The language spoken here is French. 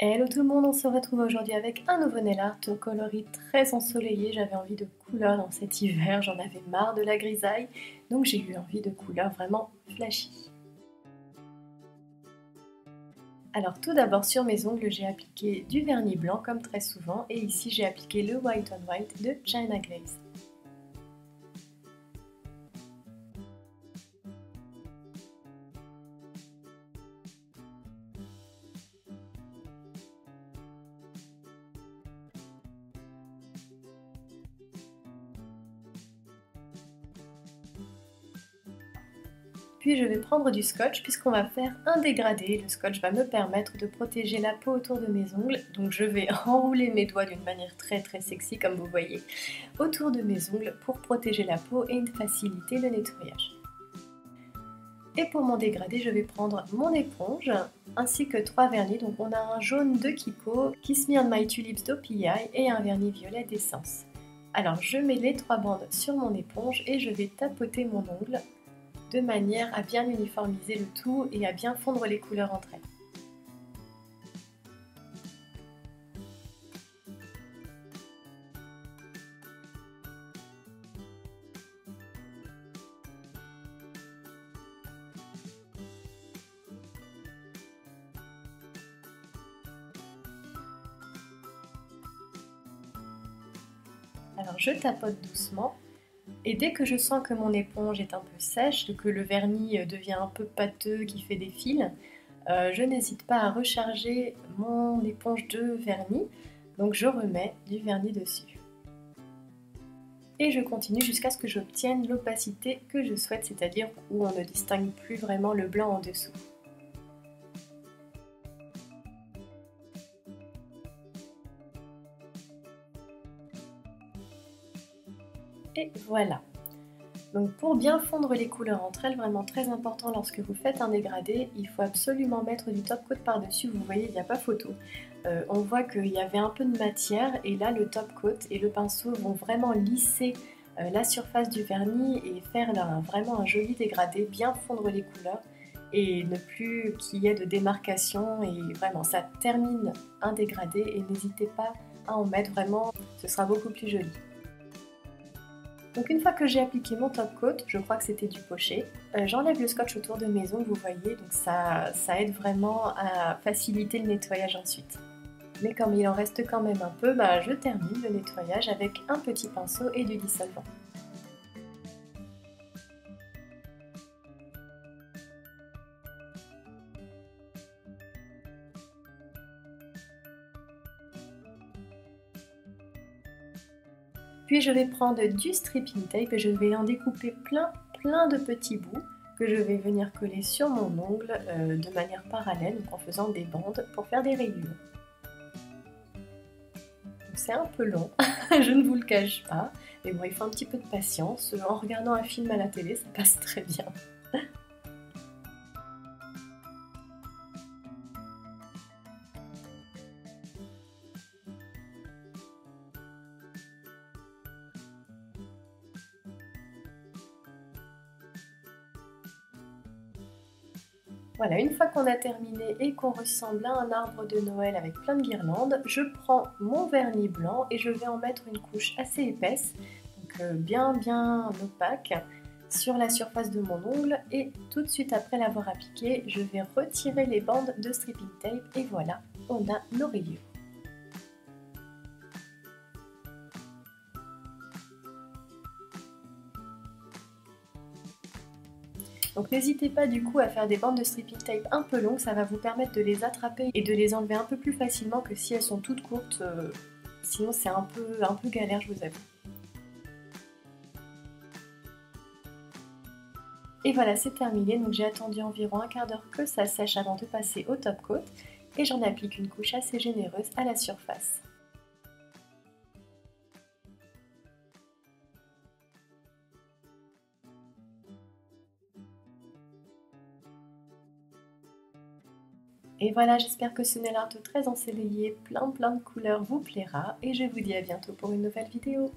Hello tout le monde, on se retrouve aujourd'hui avec un nouveau nail art au coloris très ensoleillé. J'avais envie de couleurs dans cet hiver, j'en avais marre de la grisaille, donc j'ai eu envie de couleurs vraiment flashy. Alors tout d'abord sur mes ongles, j'ai appliqué du vernis blanc comme très souvent, et ici j'ai appliqué le White on White de China Glaze. Puis je vais prendre du scotch puisqu'on va faire un dégradé. Le scotch va me permettre de protéger la peau autour de mes ongles. Donc je vais enrouler mes doigts d'une manière très sexy comme vous voyez autour de mes ongles pour protéger la peau et faciliter le nettoyage. Et pour mon dégradé, je vais prendre mon éponge ainsi que 3 vernis. Donc on a un jaune de Kiko, Kiss Me on My Tulips d'OPI et un vernis violet d'Essence. Alors je mets les 3 bandes sur mon éponge et je vais tapoter mon ongle de manière à bien uniformiser le tout et à bien fondre les couleurs entre elles. Alors je tapote doucement et dès que je sens que mon éponge est un peu sèche, que le vernis devient un peu pâteux, qui fait des fils, je n'hésite pas à recharger mon éponge de vernis, donc je remets du vernis dessus. Et je continue jusqu'à ce que j'obtienne l'opacité que je souhaite, c'est-à-dire où on ne distingue plus vraiment le blanc en dessous. Et voilà. Donc pour bien fondre les couleurs entre elles, vraiment très important lorsque vous faites un dégradé, il faut absolument mettre du top coat par-dessus. Vous voyez, il n'y a pas photo. On voit qu'il y avait un peu de matière et là le top coat et le pinceau vont vraiment lisser la surface du vernis et faire là, vraiment un joli dégradé, bien fondre les couleurs et ne plus qu'il y ait de démarcation, et vraiment ça termine un dégradé et n'hésitez pas à en mettre vraiment, ce sera beaucoup plus joli. Donc une fois que j'ai appliqué mon top coat, je crois que c'était du poché, j'enlève le scotch autour de mes ongles, vous voyez, donc ça aide vraiment à faciliter le nettoyage ensuite. Mais comme il en reste quand même un peu, je termine le nettoyage avec un petit pinceau et du dissolvant. Puis je vais prendre du stripping tape et je vais en découper plein de petits bouts que je vais venir coller sur mon ongle de manière parallèle, donc en faisant des bandes pour faire des rayures. C'est un peu long, je ne vous le cache pas, mais bon, il faut un petit peu de patience. En regardant un film à la télé, ça passe très bien. Voilà, une fois qu'on a terminé et qu'on ressemble à un arbre de Noël avec plein de guirlandes, je prends mon vernis blanc et je vais en mettre une couche assez épaisse, donc bien opaque, sur la surface de mon ongle, et tout de suite après l'avoir appliqué, je vais retirer les bandes de stripping tape et voilà, on a nos rayures. Donc n'hésitez pas du coup à faire des bandes de stripping tape un peu longues, ça va vous permettre de les attraper et de les enlever un peu plus facilement que si elles sont toutes courtes, sinon c'est un peu galère, je vous avoue. Et voilà, c'est terminé, donc j'ai attendu environ un quart d'heure que ça sèche avant de passer au top coat et j'en applique une couche assez généreuse à la surface. Et voilà, j'espère que ce nail art très ensoleillé, plein de couleurs vous plaira et je vous dis à bientôt pour une nouvelle vidéo.